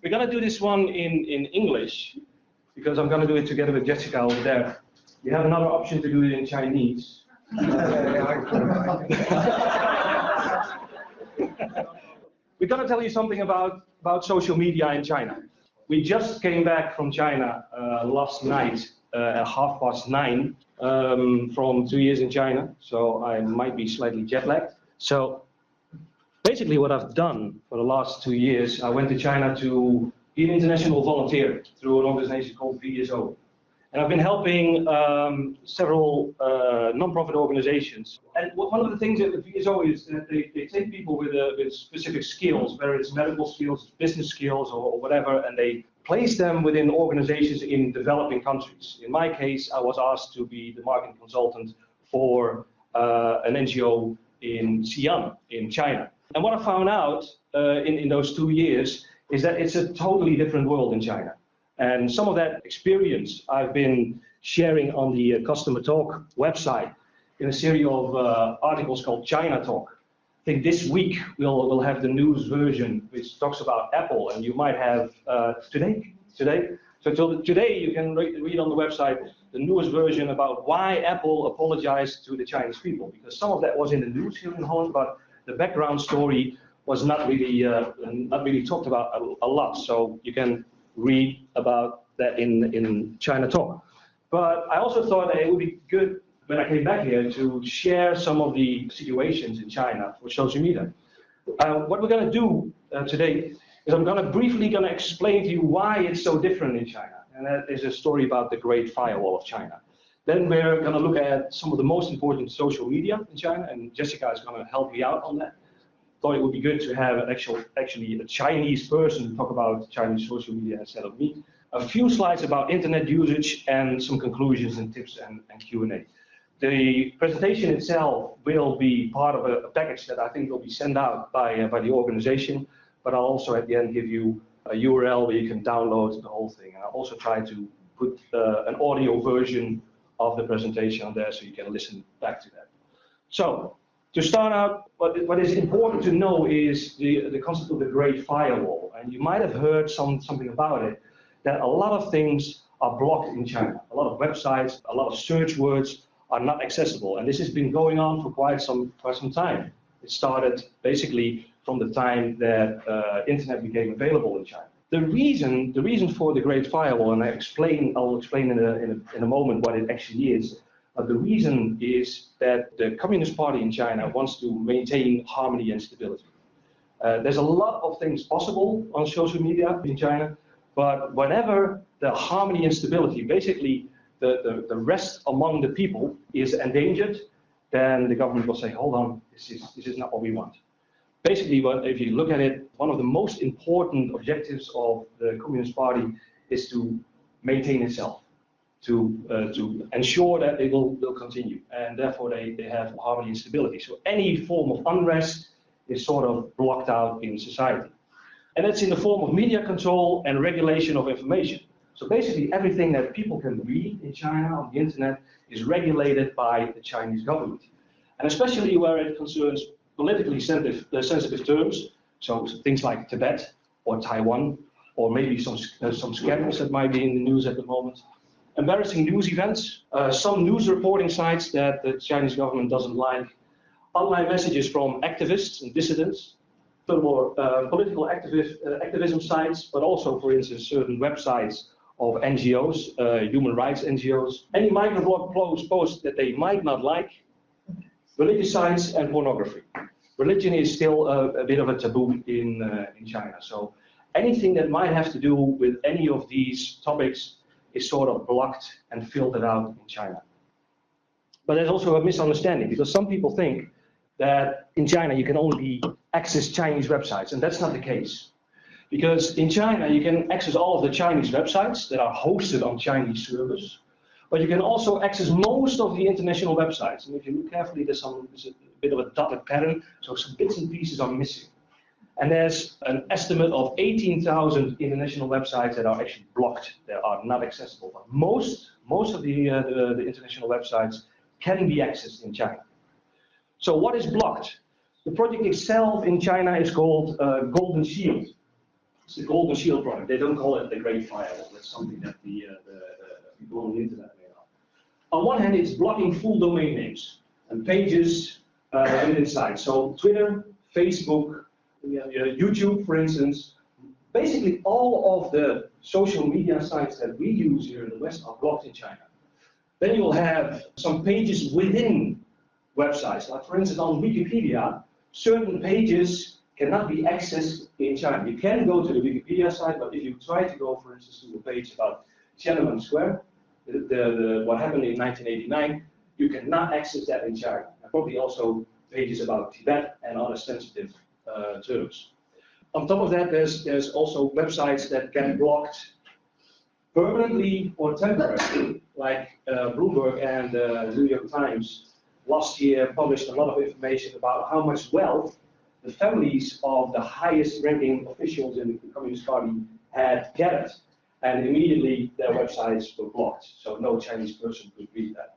We're going to do this one in English, because I'm going to do it together with Jessica over there. You have another option to do it in Chinese. We're going to tell you something about social media in China. We just came back from China last night at 9:30 from 2 years in China, so I might be slightly jet lagged. So basically what I've done for the last 2 years, I went to China to be an international volunteer through an organization called VSO. And I've been helping several non-profit organizations. And one of the things at the VSO is that they take people with specific skills, whether it's medical skills, business skills, or whatever, and they place them within organizations in developing countries. In my case, I was asked to be the marketing consultant for an NGO in Xi'an, in China. And what I found out in those 2 years is that it's a totally different world in China. And some of that experience I've been sharing on the Customer Talk website in a series of articles called China Talk. I think this week we'll have the news version which talks about Apple, and you might have today. So today you can read on the website the newest version about why Apple apologized to the Chinese people, because some of that was in the news here in Holland, but the background story was not really talked about a lot. So you can read about that in China Talk. But I also thought that it would be good when I came back here to share some of the situations in China for social media. What we're going to do today is I'm briefly explain to you why it's so different in China. And that is a story about the Great Firewall of China. Then we're going to look at some of the most important social media in China, and Jessica is going to help me out on that. Thought it would be good to have actually a Chinese person talk about Chinese social media instead of me. A few slides about internet usage and some conclusions and tips and Q&A. The presentation itself will be part of a package that I think will be sent out by the organization, but I'll also at the end give you a URL where you can download the whole thing. And I'll also try to put an audio version of the presentation on there so you can listen back to that. So, to start out, what is important to know is the concept of the Great Firewall. And you might have heard something about it, that a lot of things are blocked in China. A lot of websites, a lot of search words are not accessible. And this has been going on for quite some time. It started basically from the time that internet became available in China. The reason for the Great Firewall, and I'll explain in a moment what it actually is. The reason is that the Communist Party in China wants to maintain harmony and stability. There's a lot of things possible on social media in China, but whenever the harmony and stability, basically the rest among the people is endangered, then the government will say, hold on, this is not what we want. Basically, if you look at it, one of the most important objectives of the Communist Party is to maintain itself. To ensure that they will continue, and therefore they have harmony and stability. So any form of unrest is sort of blocked out in society. And that's in the form of media control and regulation of information. So basically everything that people can read in China on the internet is regulated by the Chinese government. And especially where it concerns politically sensitive terms, so things like Tibet or Taiwan, or maybe some scandals that might be in the news at the moment. Embarrassing news events, some news reporting sites that the Chinese government doesn't like, online messages from activists and dissidents, furthermore political activism sites, but also, for instance, certain websites of NGOs, human rights NGOs, any microblog posts that they might not like, religious sites, and pornography. Religion is still a bit of a taboo in China, so anything that might have to do with any of these topics is sort of blocked and filtered out in China. But there's also a misunderstanding, because some people think that in China you can only access Chinese websites, and that's not the case. Because in China you can access all of the Chinese websites that are hosted on Chinese servers, but you can also access most of the international websites. And if you look carefully, there's a bit of a dotted pattern, so some bits and pieces are missing. And there's an estimate of 18,000 international websites that are actually blocked, that are not accessible. But most of the international websites can be accessed in China. So what is blocked? The project itself in China is called Golden Shield. It's the Golden Shield product. They don't call it the Great Firewall. That's something that the people on the internet may know. On one hand, it's blocking full domain names and pages within sites. So Twitter, Facebook, YouTube, for instance, basically all of the social media sites that we use here in the West are blocked in China. Then you will have some pages within websites. Like for instance, on Wikipedia, certain pages cannot be accessed in China. You can go to the Wikipedia site, but if you try to go, for instance, to a page about Tiananmen Square, what happened in 1989, you cannot access that in China. And probably also pages about Tibet and other sensitive terms. On top of that, there's also websites that get blocked permanently or temporarily, like Bloomberg and New York Times last year published a lot of information about how much wealth the families of the highest ranking officials in the Communist Party had gathered. And immediately their websites were blocked, so no Chinese person could read that.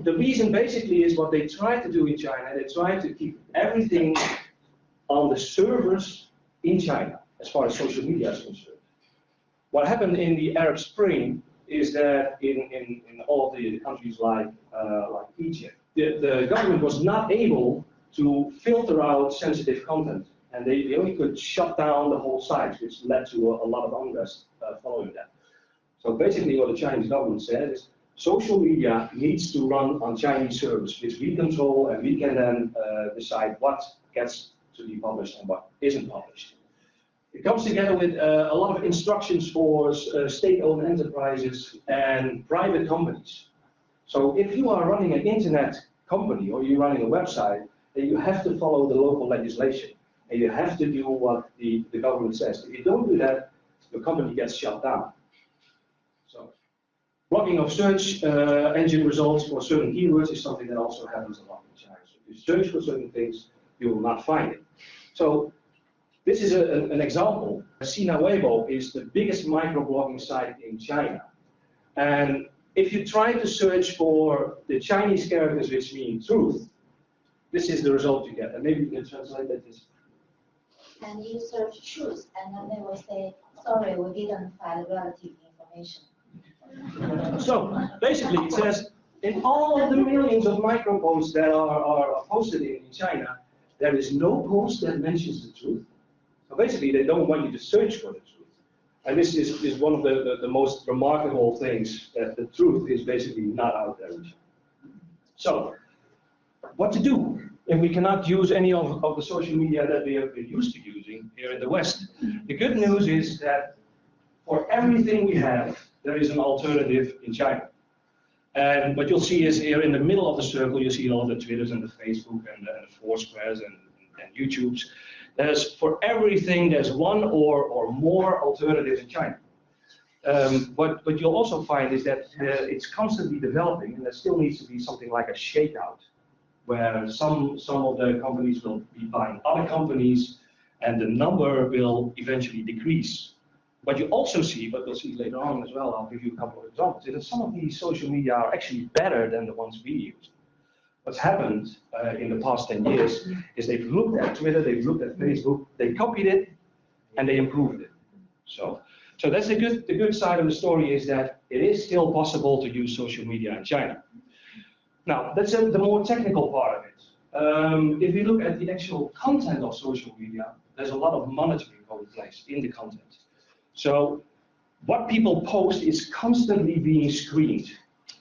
The reason basically is what they try to do in China. They try to keep everything on the servers in China, as far as social media is concerned. What happened in the Arab Spring is that in all of the countries like Egypt, the government was not able to filter out sensitive content, and they only could shut down the whole site, which led to a lot of unrest following that. So basically what the Chinese government said is social media needs to run on Chinese servers, which we control, and we can then decide what gets to be published and what isn't published. It comes together with a lot of instructions for state-owned enterprises and private companies. So if you are running an internet company or you're running a website, then you have to follow the local legislation. And you have to do what the government says. If you don't do that, your company gets shut down. So blocking of search engine results for certain keywords is something that also happens a lot in China. So if you search for certain things, you will not find it. So this is an example. Sina Weibo is the biggest microblogging site in China. And if you try to search for the Chinese characters which mean truth, this is the result you get. And maybe you can translate that. And you search truth, and then they will say, sorry, we didn't find relative information. So basically it says, in all of the millions of microposts that are posted in China, there is no post that mentions the truth. So basically they don't want you to search for the truth. And this is one of the most remarkable things, that the truth is basically not out there in China. So, what to do if we cannot use any of the social media that we have been used to using here in the West? The good news is that for everything we have, there is an alternative in China. And what you'll see is here in the middle of the circle, you see all the Twitters and the Facebook and the Foursquares and YouTubes. For everything, there's one or more alternative in China. What you'll also find is that it's constantly developing, and there still needs to be something like a shakeout, where some of the companies will be buying other companies, and the number will eventually decrease. What you also see, but we'll see later on as well, I'll give you a couple of examples, is that some of these social media are actually better than the ones we use. What's happened in the past 10 years is they've looked at Twitter, they've looked at Facebook, they copied it, and they improved it. So that's the good side of the story, is that it is still possible to use social media in China. Now, that's the more technical part of it. If you look at the actual content of social media, there's a lot of monitoring taking place in the content. So what people post is constantly being screened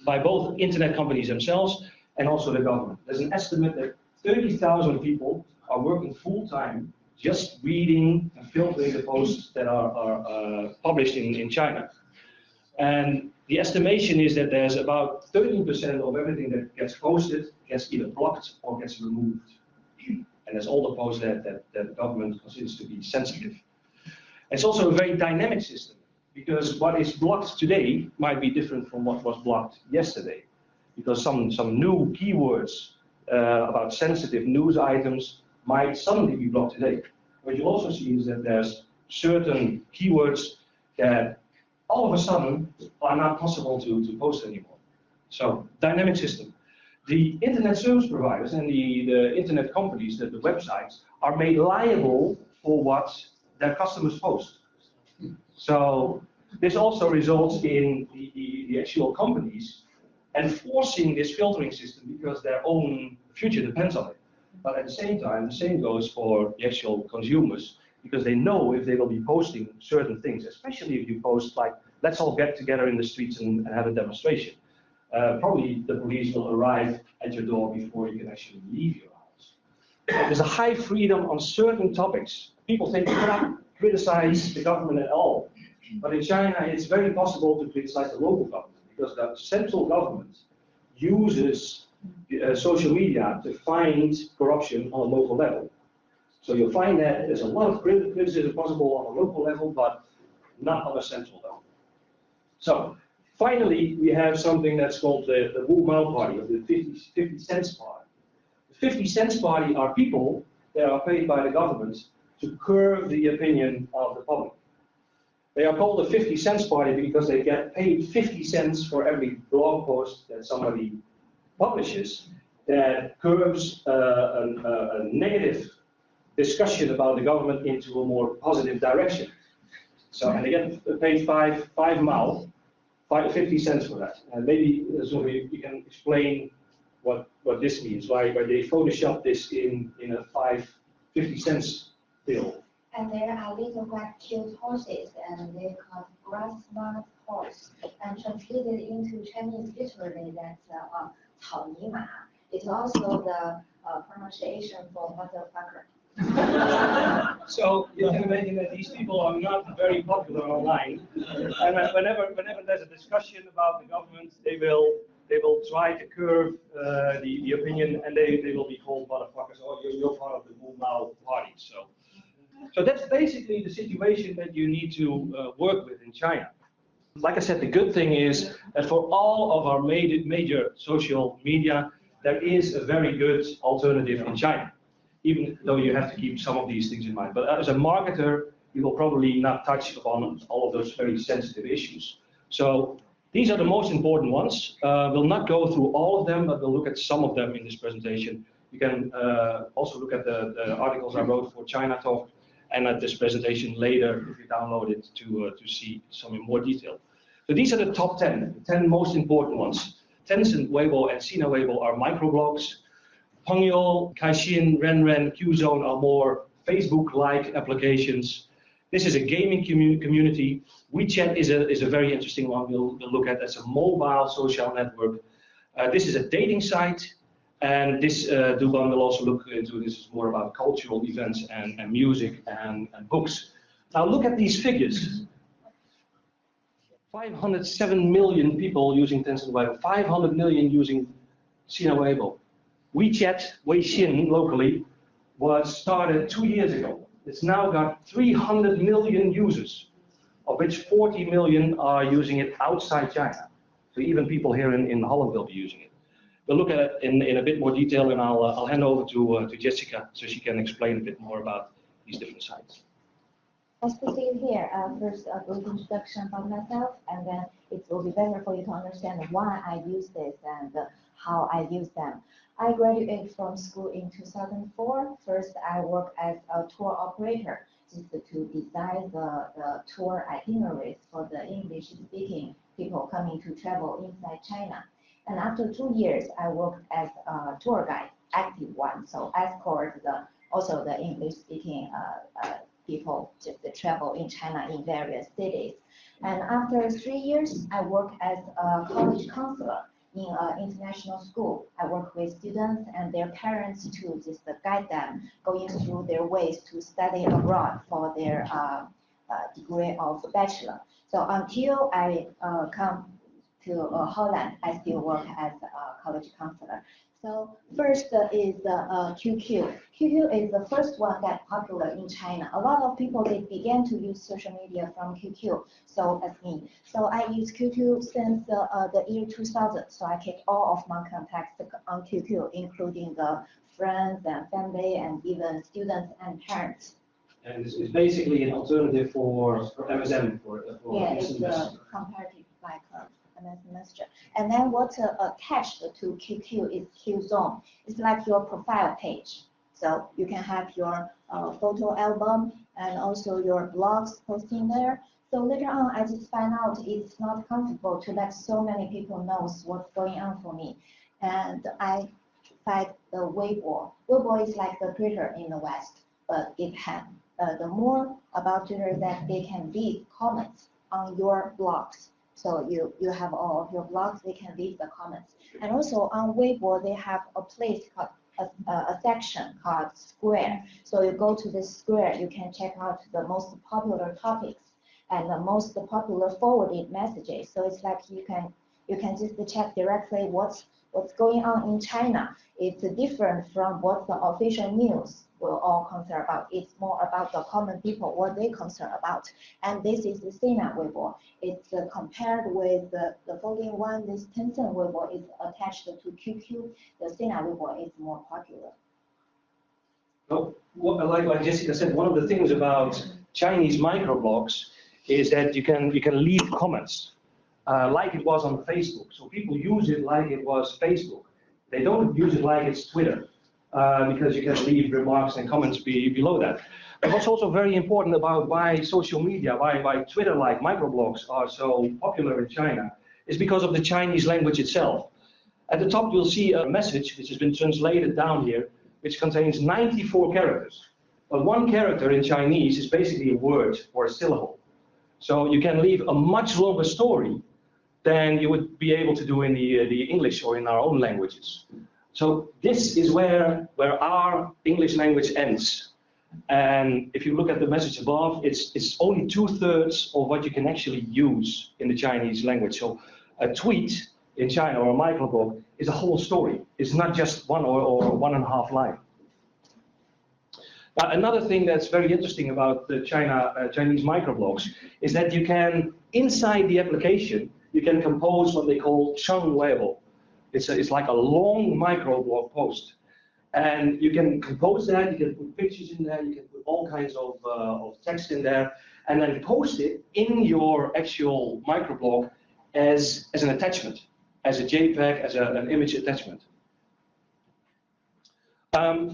by both internet companies themselves and also the government. There's an estimate that 30,000 people are working full-time just reading and filtering the posts that are published in China. And the estimation is that there's about 13% of everything that gets posted gets either blocked or gets removed. And that's all the posts that the government considers to be sensitive. It's also a very dynamic system, because what is blocked today might be different from what was blocked yesterday. Because some new keywords about sensitive news items might suddenly be blocked today. What you also see is that there's certain keywords that all of a sudden are not possible to post anymore. So, dynamic system. The internet service providers and the internet companies, the websites, are made liable for what their customers post. So this also results in the actual companies enforcing this filtering system because their own future depends on it. But at the same time, the same goes for the actual consumers, because they know if they will be posting certain things, especially if you post like, let's all get together in the streets and have a demonstration. Probably the police will arrive at your door before you can actually leave your house. There's a high freedom on certain topics. People think you cannot criticize the government at all. But in China, it's very possible to criticize the local government, because the central government uses social media to find corruption on a local level. So you'll find that there's a lot of criticism possible on a local level, but not on a central level. So finally, we have something that's called the Wu Mao Party, or the 50 cents party. The 50 cents party are people that are paid by the government to curb the opinion of the public. They are called the 50 cents party because they get paid 50 cents for every blog post that somebody publishes that curbs a negative discussion about the government into a more positive direction. So, and they get paid 5 Mao, 50 cents for that. And maybe so you can explain what this means, why they Photoshop this in a 50 cents bill. And there are little black cute horses, and they're called grass smart horse. And translated into Chinese literally, that's 草泥马. It's also the pronunciation for motherfucker. So you can imagine that these people are not very popular online, and whenever there's a discussion about the government, they will try to curb the opinion, and they will be called motherfuckers, or you're part of the Wu Mao Party. So that's basically the situation that you need to work with in China. Like I said, the good thing is that for all of our major social media, there is a very good alternative in China, even though you have to keep some of these things in mind. But as a marketer, you will probably not touch upon all of those very sensitive issues. So these are the most important ones. We'll not go through all of them, but we'll look at some of them in this presentation. You can also look at the articles I wrote for China Talk, and at this presentation later, if you download it, to see some in more detail. So these are the top 10 most important ones. Tencent Weibo and Sina Weibo are microblogs. Pengyou, Kaixin, Renren, Qzone are more Facebook-like applications. This is a gaming community. WeChat is a very interesting one we'll look at as a mobile social network. This is a dating site. And this Duban will also look into. This is more about cultural events and music and books. Now look at these figures. 507 million people using Tencent Weibo, 500 million using Sina Weibo. WeChat, Weixin locally, was started 2 years ago. It's now got 300 million users, of which 40 million are using it outside China. So even people here in Holland will be using it. We'll look at it in a bit more detail, and I'll hand over to Jessica so she can explain a bit more about these different sites. As proceed here, first a brief introduction about myself, and then it will be better for you to understand why I use this and how I use them. I graduated from school in 2004. First, I worked as a tour operator, just to design the tour itineraries for the English-speaking people coming to travel inside China. And after 2 years, I worked as a tour guide, active one, so escort also the English-speaking people just to travel in China in various cities. And after 3 years, I worked as a college counselor in an international school. I work with students and their parents to just guide them going through their ways to study abroad for their degree of bachelor. So until I come to Holland, I still work as a college counselor. So first is QQ. QQ is the first one that popular in China. A lot of people, they began to use social media from QQ, so as me. So I use QQ since the year 2000. So I keep all of my contacts on QQ, including the friends and family and even students and parents. And it's basically an alternative for MSM, yeah, it's a comparative like semester. And then what's attached to QQ is Qzone. It's like your profile page. So you can have your photo album and also your blogs posting there. So later on, I just find out it's not comfortable to let so many people know what's going on for me. And I tried the Weibo. Weibo is like the Twitter in the West, but it has the more about Twitter is that they can leave comments on your blogs. So you have all of your blogs, they can leave the comments. And also on Weibo, they have a place called a section called Square. So you go to this Square, you can check out the most popular topics and the most popular forwarded messages. So it's like you can just check directly what's going on in China. It's different from what the official news will all concern about. It's more about the common people, what they concern about. And this is the Sina Weibo. It's compared with the following one, this Tencent Weibo is attached to QQ. The Sina Weibo is more popular. Well, like Jessica said, one of the things about Chinese microblogs is that you can leave comments like it was on Facebook. So people use it like it was Facebook. They don't use it like it's Twitter because you can leave remarks and comments below that. But what's also very important about why social media, why Twitter-like microblogs are so popular in China is because of the Chinese language itself. At the top, you'll see a message which has been translated down here, which contains 94 characters. But one character in Chinese is basically a word or a syllable. So you can leave a much longer story than you would be able to do in the English or in our own languages. So this is where our English language ends. And if you look at the message above, it's only 2/3 of what you can actually use in the Chinese language. So a tweet in China or a microblog is a whole story. It's not just one or 1.5 line. Now, another thing that's very interesting about the Chinese microblogs is that you can, inside the application, you can compose what they call Cheng Weibo. It's like a long microblog post. And you can compose that, you can put pictures in there, you can put all kinds of text in there, and then post it in your actual microblog as an attachment, as a JPEG, as an image attachment.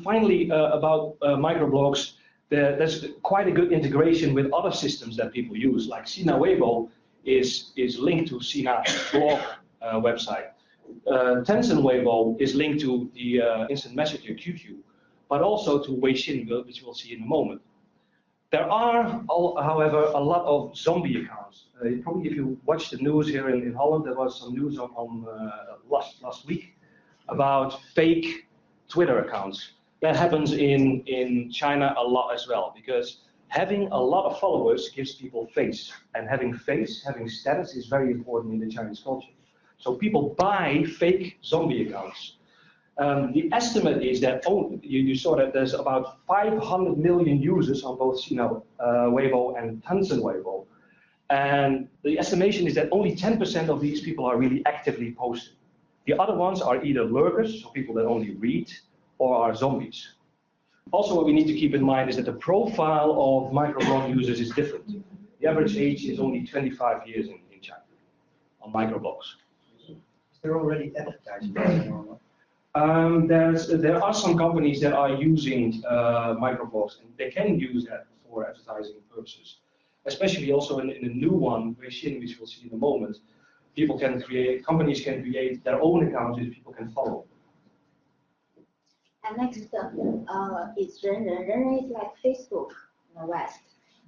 Finally, about microblogs, there's quite a good integration with other systems that people use, like Sina Weibo is linked to Sina blog website. Tencent Weibo is linked to the instant messenger QQ, but also to Weixin, which we'll see in a moment. There are, however, a lot of zombie accounts. Probably if you watch the news here in Holland, there was some news on last week about fake Twitter accounts. That happens in China a lot as well, because having a lot of followers gives people face, and having face, having status is very important in the Chinese culture. So people buy fake zombie accounts. The estimate is that you saw that there's about 500 million users on both Sina Weibo and Tencent Weibo. And the estimation is that only 10% of these people are really actively posting. The other ones are either lurkers, so people that only read, or are zombies. Also, what we need to keep in mind is that the profile of microblog users is different. The average age is only 25 years in China on microblogs. Is there already advertising? There are some companies that are using microblogs, and they can use that for advertising purposes. Especially also in the new one, Weixin, which we'll see in a moment, companies can create their own accounts which people can follow. And next, is Renren. Renren is like Facebook in the West.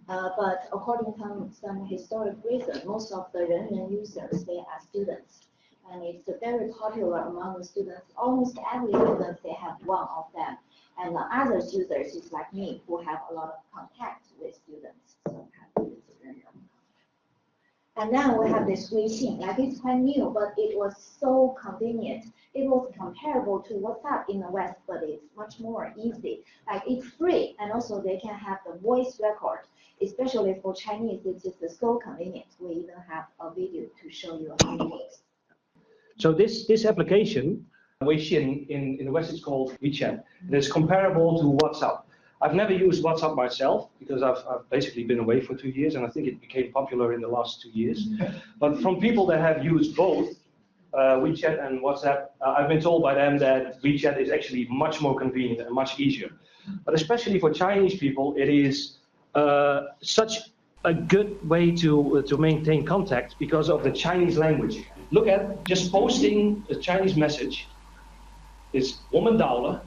But according to some historic reason, most of the Renren users, they are students. And it's very popular among the students. Almost every student, they have one of them. And the other users is like me, who have a lot of contact with students. So have this Renren. And then we have this Weixin. Like it's quite new, but it was so convenient. It was comparable to WhatsApp in the West, but it's much more easy. Like it's free, and also they can have the voice record. Especially for Chinese, it's just so convenient. We even have a video to show you how it works. So this application, Weixin, in the West it's called WeChat. It is comparable to WhatsApp. I've never used WhatsApp myself because I've basically been away for 2 years, and I think it became popular in the last 2 years. But from people that have used both WeChat and WhatsApp, I've been told by them that WeChat is actually much more convenient and much easier. But especially for Chinese people, it is such a good way to maintain contact because of the Chinese language. Look at just posting a Chinese message. It's 我们到了,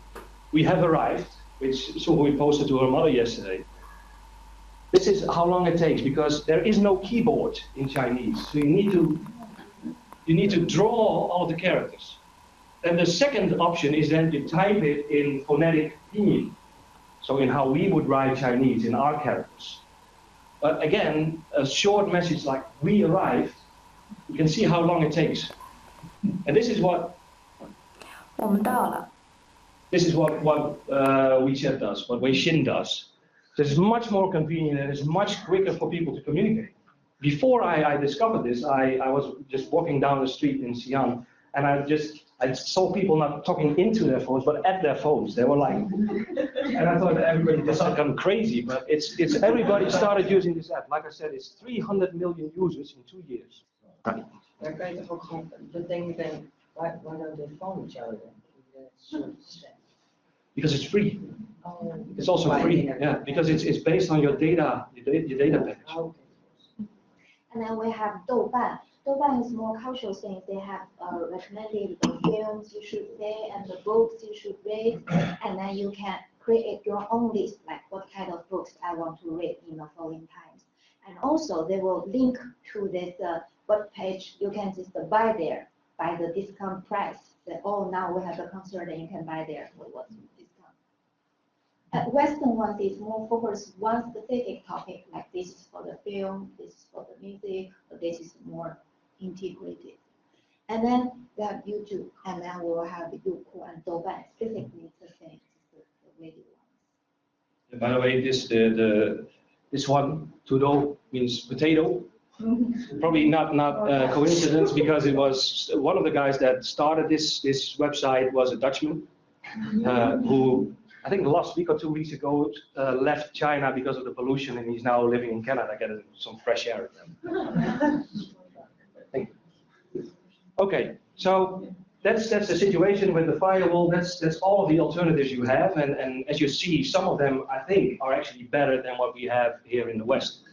we have arrived, which so we posted to her mother yesterday. This is how long it takes because there is no keyboard in Chinese, so you need to draw all of the characters. And the second option is then to type it in phonetic pinyin, so in how we would write Chinese in our characters. But again, a short message like "we arrived," you can see how long it takes. And this is what 我们到了。 this is what WeChat does, what Weixin does. So it's much more convenient and it's much quicker for people to communicate. Before I discovered this, I was just walking down the street in Xi'an, and I saw people not talking into their phones, but at their phones. They were like, and I thought that everybody just gone crazy, but it's everybody started using this app. Like I said, it's 300 million users in 2 years. Right. But then why don't they phone each other then? Because it's free. Oh, It's also free, yeah, because it's based on your data package. okay. And then we have Douban. Douban is more cultural things. They have recommended the films you should see and the books you should read. And then you can create your own list, like what kind of books I want to read in the following times. And also they will link to this web page. You can just buy there by the discount price. Say, oh, now we have a concert and you can buy there with what's discount. Western ones is more focused one specific topic, like this is for the film, this is for the music, but this is more integrated. And then we have YouTube, and then we will have Youku and Douban. Basically, it's the same, it's the radio ones. And by the way, this one, Tudo, means potato. Probably not coincidence because it was one of the guys that started this website was a Dutchman who I think last week or 2 weeks ago left China because of the pollution, and he's now living in Canada getting some fresh air. Thank you. Okay, so that's the situation with the firewall. That's all of the alternatives you have, and as you see, some of them I think are actually better than what we have here in the West.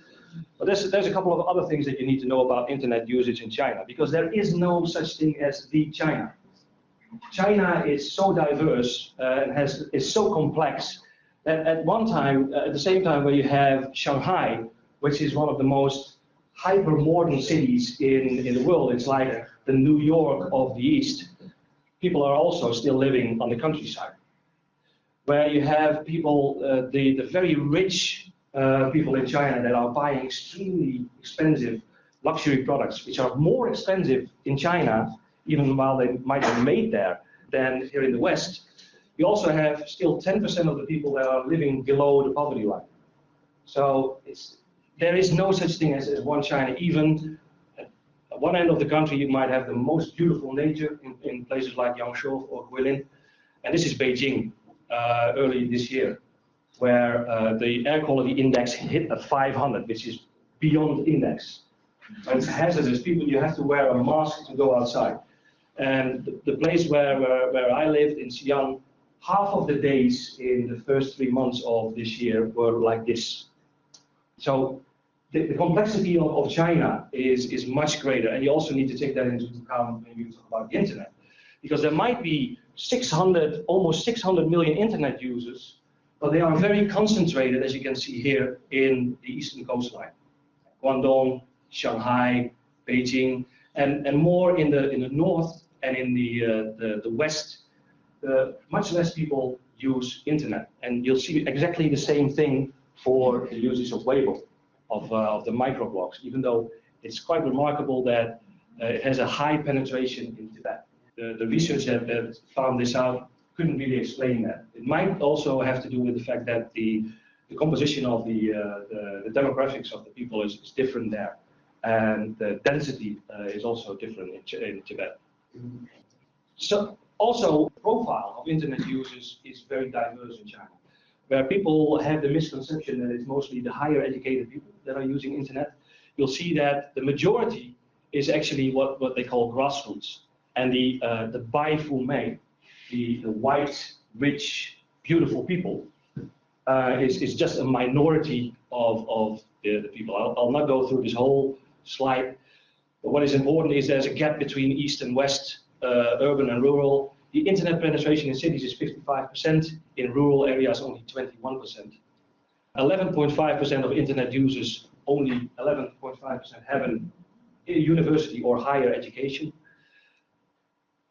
But there's a couple of other things that you need to know about internet usage in China, because there is no such thing as the China. China is so diverse and is so complex that at one time, at the same time where you have Shanghai, which is one of the most hyper-modern cities in the world, it's like the New York of the East, people are also still living on the countryside. Where you have people, the very rich people in China that are buying extremely expensive luxury products, which are more expensive in China even while they might be made there than here in the West. You also have still 10% of the people that are living below the poverty line. So there is no such thing as one China. Even at one end of the country, you might have the most beautiful nature in places like Yangshuo or Guilin. And this is Beijing early this year, where the air quality index hit at 500, which is beyond index. And it's hazardous. You have to wear a mask to go outside. And the place where I lived in Xi'an, half of the days in the first 3 months of this year were like this. So the complexity of China is much greater, and you also need to take that into account when you talk about the internet. Because there might be almost 600 million internet users, but they are very concentrated, as you can see here, in the eastern coastline. Guangdong, Shanghai, Beijing, and more in the north and in the west, much less people use internet. And you'll see exactly the same thing for the users of Weibo, of the microblogs, even though it's quite remarkable that it has a high penetration in Tibet. The research that found this out couldn't really explain that. It might also have to do with the fact that the composition of the demographics of the people is different there. And the density is also different in Tibet. So also, the profile of internet users is very diverse in China, where people have the misconception that it's mostly the higher educated people that are using internet. You'll see that the majority is actually what they call grassroots. And the Bai Fu Mei, the white, rich, beautiful people, is just a minority of the people. I'll not go through this whole slide, but what is important is there's a gap between East and West, urban and rural. The internet penetration in cities is 55%, in rural areas only 21%. 11.5% of internet users, only 11.5% have a university or higher education.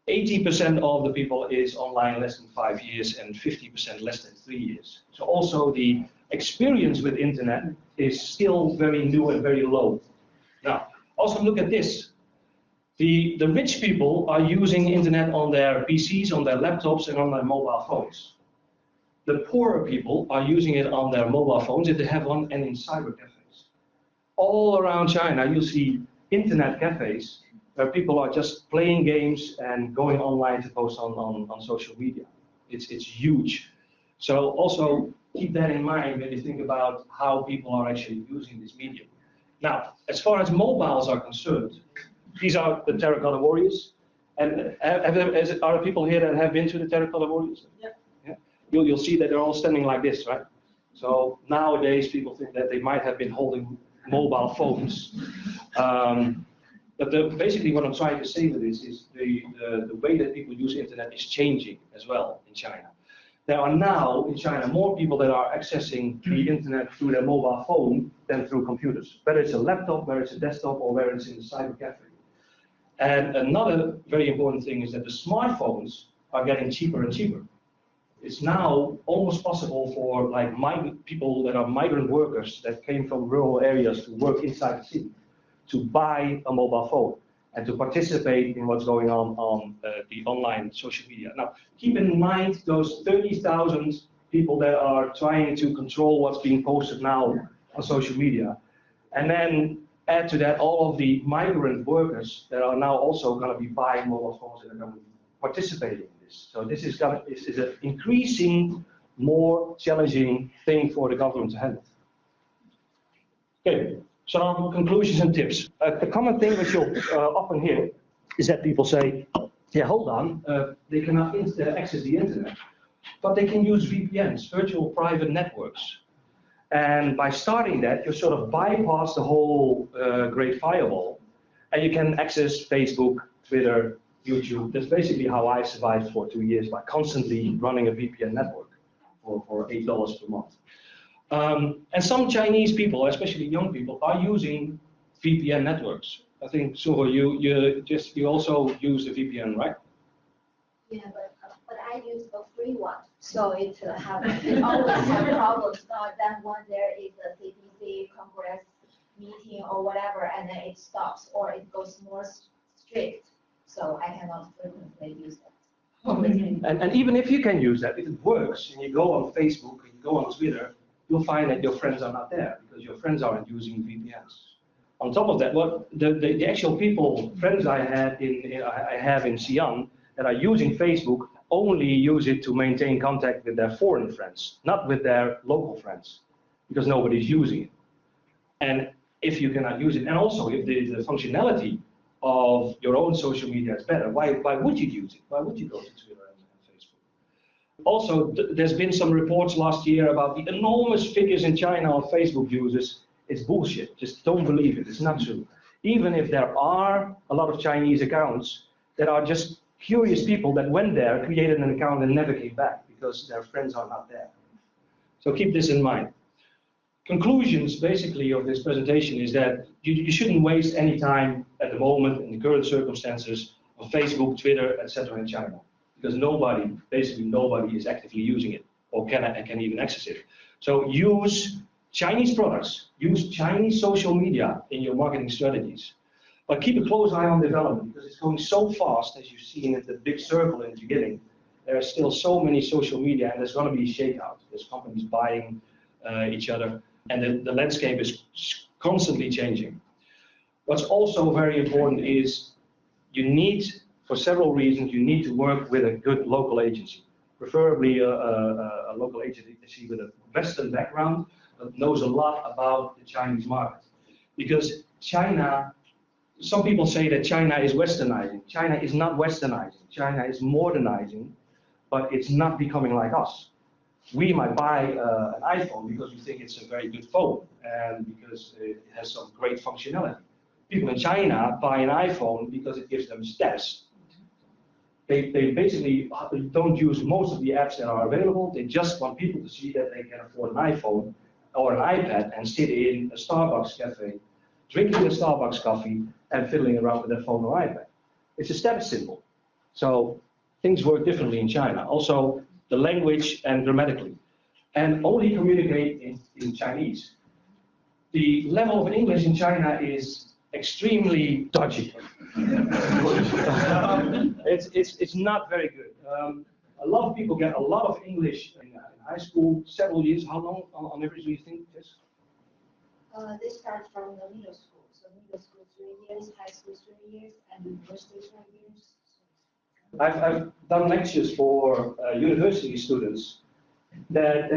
80% of the people is online less than 5 years and 50% less than 3 years. So also the experience with internet is still very new and very low. Now, also look at this. The rich people are using internet on their PCs, on their laptops, and on their mobile phones. The poorer people are using it on their mobile phones, if they have one, and in cyber cafes. All around China, you'll see internet cafes where people are just playing games and going online to post on social media. It's huge. So also keep that in mind when you think about how people are actually using this medium. Now, as far as mobiles are concerned, these are the Terracotta Warriors. And are there people here that have been to the Terracotta Warriors? Yeah. Yeah? You'll see that they're all standing like this, right? So nowadays people think that they might have been holding mobile phones. But basically what I'm trying to say with this is the way that people use internet is changing as well in China. There are now in China more people that are accessing the internet through their mobile phone than through computers, whether it's a laptop, whether it's a desktop, or whether it's in the cyber cafe. And another very important thing is that the smartphones are getting cheaper and cheaper. It's now almost possible for like people that are migrant workers that came from rural areas to work inside the city to buy a mobile phone and to participate in what's going on the online social media. Now, keep in mind those 30,000 people that are trying to control what's being posted now on social media. And then add to that all of the migrant workers that are now also going to be buying mobile phones and are going to be participating in this. So this is an increasing, more challenging thing for the government to handle. Okay. Some conclusions and tips. A common thing which you'll often hear is that people say, yeah, hold on, they cannot access the internet, but they can use VPNs, virtual private networks. And by starting that, you sort of bypass the whole great firewall, and you can access Facebook, Twitter, YouTube. That's basically how I survived for 2 years, by constantly running a VPN network for $8 per month. And some Chinese people, especially young people, are using VPN networks. I think, Suho, you also use the VPN, right? Yeah, but I use a free one, so it always have problems. Not that when there is a CPC Congress meeting or whatever, and then it stops or it goes more strict. So I cannot frequently use that. And even if you can use that, if it works, and you go on Facebook and you go on Twitter, you'll find that your friends are not there because your friends aren't using VPNs. On top of that, the actual friends I have in Xi'an that are using Facebook only use it to maintain contact with their foreign friends, not with their local friends, because nobody's using it. And if you cannot use it, and also if the functionality of your own social media is better, why would you use it? Why would you go to Twitter and Facebook? Also, there's been some reports last year about the enormous figures in China of Facebook users. It's bullshit. Just don't believe it. It's not true. Even if there are a lot of Chinese accounts that are just curious people that went there, created an account, and never came back because their friends are not there. So keep this in mind. Conclusions, basically, of this presentation is that you shouldn't waste any time at the moment in the current circumstances on Facebook, Twitter, etc. in China, because basically nobody is actively using it or can even access it. So use Chinese products, use Chinese social media in your marketing strategies. But keep a close eye on development, because it's going so fast, as you've seen in the big circle in the beginning. There are still so many social media, and there's going to be a shakeout. There's companies buying each other, and the landscape is constantly changing. What's also very important is you need, for several reasons, you need to work with a good local agency, preferably a local agency with a Western background that knows a lot about the Chinese market. Because China, some people say that China is westernizing. China is not westernizing. China is modernizing, but it's not becoming like us. We might buy an iPhone because we think it's a very good phone and because it has some great functionality. People in China buy an iPhone because it gives them status. They basically don't use most of the apps that are available. They just want people to see that they can afford an iPhone or an iPad and sit in a Starbucks cafe, drinking a Starbucks coffee and fiddling around with their phone or iPad. It's a status symbol. So things work differently in China. Also, the language and grammatically. And only communicate in Chinese. The level of English in China is extremely dodgy. It's not very good. A lot of people get a lot of English in high school, several years. How long on average do you think, Jess? They start from the middle school. So middle school 3 years, high school 3 years, and university 5 years. I've done lectures for university students that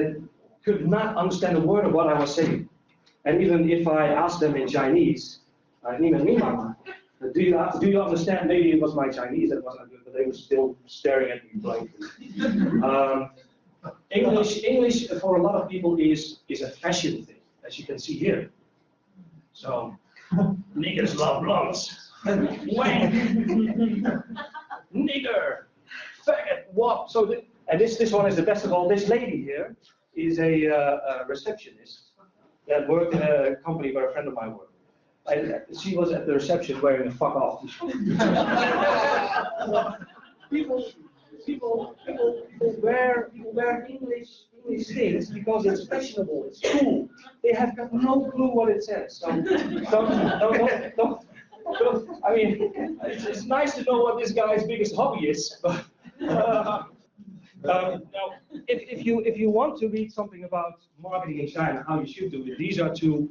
could not understand a word of what I was saying. And even if I asked them in Chinese, do you understand? Maybe it was my Chinese that wasn't good, but they were still staring at me blankly. English for a lot of people is a fashion thing, as you can see here. So, niggers love blondes. Wank, nigger, faggot, what? So, and this one is the best of all. This lady here is a receptionist that worked in a company where a friend of mine worked. She was at the reception wearing a fuck off t-shirt. people wear English things because it's fashionable, it's cool. They have got no clue what it says. So don't. I mean, it's nice to know what this guy's biggest hobby is, but now, if you want to read something about marketing in China, how you should do it, these are two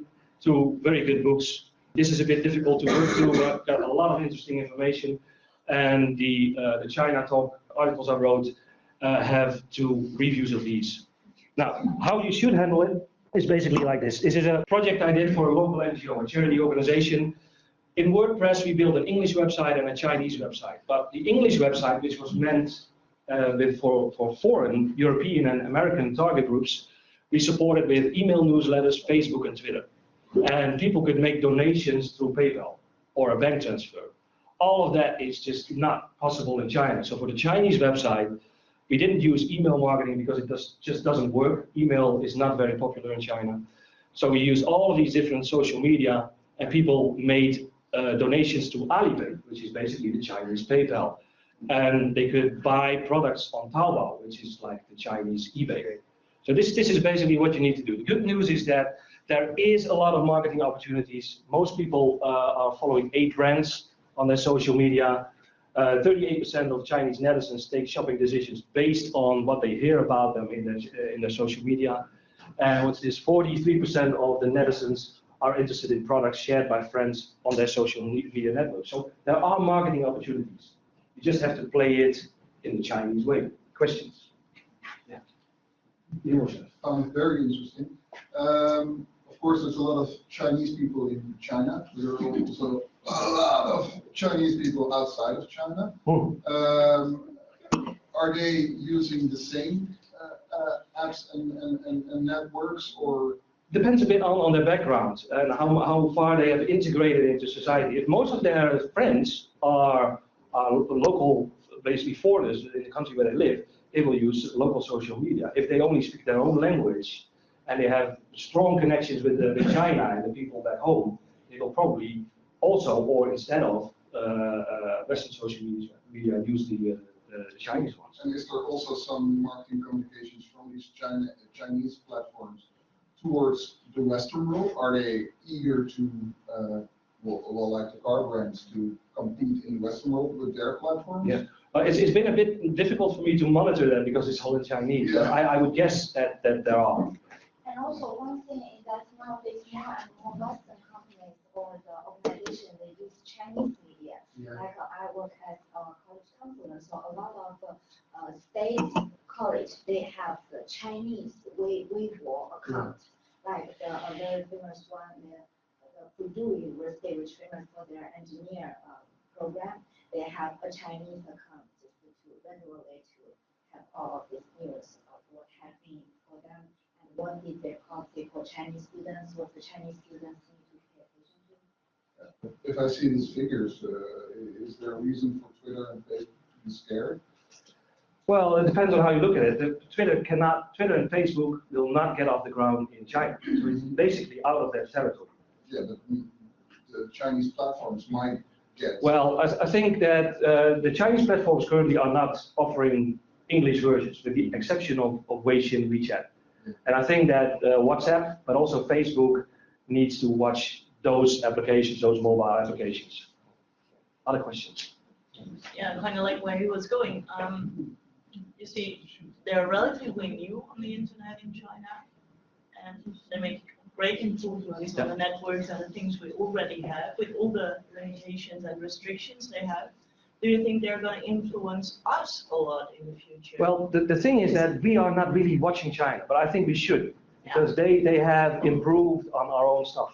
very good books. This is a bit difficult to work through, but got a lot of interesting information. And the China Talk articles I wrote have 2 reviews of these. Now, how you should handle it is basically like this. This is a project I did for a local NGO, a charity organization. In WordPress, we built an English website and a Chinese website. But the English website, which was meant for foreign, European and American target groups, we supported with email newsletters, Facebook and Twitter. And people could make donations through PayPal or a bank transfer. All of that is just not possible in China. So for the Chinese website, we didn't use email marketing because it just doesn't work. Email is not very popular in China. So we used all of these different social media, and people made donations to Alipay, which is basically the Chinese PayPal. And they could buy products on Taobao, which is like the Chinese eBay. So this is basically what you need to do. The good news is that there is a lot of marketing opportunities. Most people are following 8 brands on their social media. 38% of Chinese netizens take shopping decisions based on what they hear about them in their social media. And what's this? 43% of the netizens are interested in products shared by friends on their social media network. So there are marketing opportunities. You just have to play it in the Chinese way. Questions? Yeah. Very interesting. Of course, there's a lot of Chinese people in China. There are also a lot of Chinese people outside of China. Are they using the same apps and networks, or? Depends a bit on their background and how far they have integrated into society. If most of their friends are local, basically foreigners in the country where they live, they will use local social media. If they only speak their own language and they have strong connections with China and the people back home, they will probably also, or instead of Western social media, use the Chinese ones. And is there also some marketing communications from these Chinese platforms towards the Western world? Are they eager to, well, like the car brands, to compete in the Western world with their platforms? Yeah. It's been a bit difficult for me to monitor that because it's all in Chinese. Yeah. But I would guess that there are. And also one thing is that nowadays more and more Western companies or the organization, they use Chinese media. Yeah. Like I work as a college counselor, so a lot of state college, they have the Chinese Weibo account. Yeah. Like the very famous one, the Purdue University, which is famous for their engineer program, they have a Chinese account just to regularly to have all of this news of what happening provided their policy for Chinese students, what the Chinese students need to pay attention to? If I see these figures, is there a reason for Twitter and Facebook to be scared? Well, it depends on how you look at it. Twitter and Facebook will not get off the ground in China. So it's basically out of their territory. Yeah, but the Chinese platforms might get. Well, I think that the Chinese platforms currently are not offering English versions, with the exception of WeChat and WeChat. And I think that WhatsApp, but also Facebook, needs to watch those applications, those mobile applications. Other questions? Yeah, kind of like where he was going. You see, they're relatively new on the internet in China, and they make great improvements on the networks and the things we already have, with all the limitations and restrictions they have. Do you think they're going to influence us a lot in the future? Well, the thing is that we are not really watching China, but I think we should, because they have improved on our own stuff,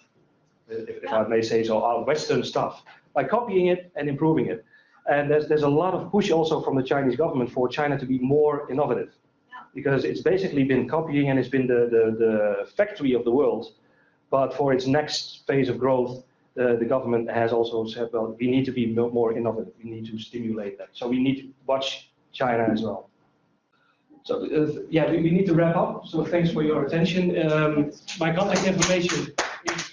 if I may say so, our Western stuff, by copying it and improving it. And there's a lot of push also from the Chinese government for China to be more innovative, because it's basically been copying and it's been the factory of the world. But for its next phase of growth, the government has also said, well, we need to be more innovative. We need to stimulate that. So we need to watch China as well. So yeah, we need to wrap up. So thanks for your attention. My contact information is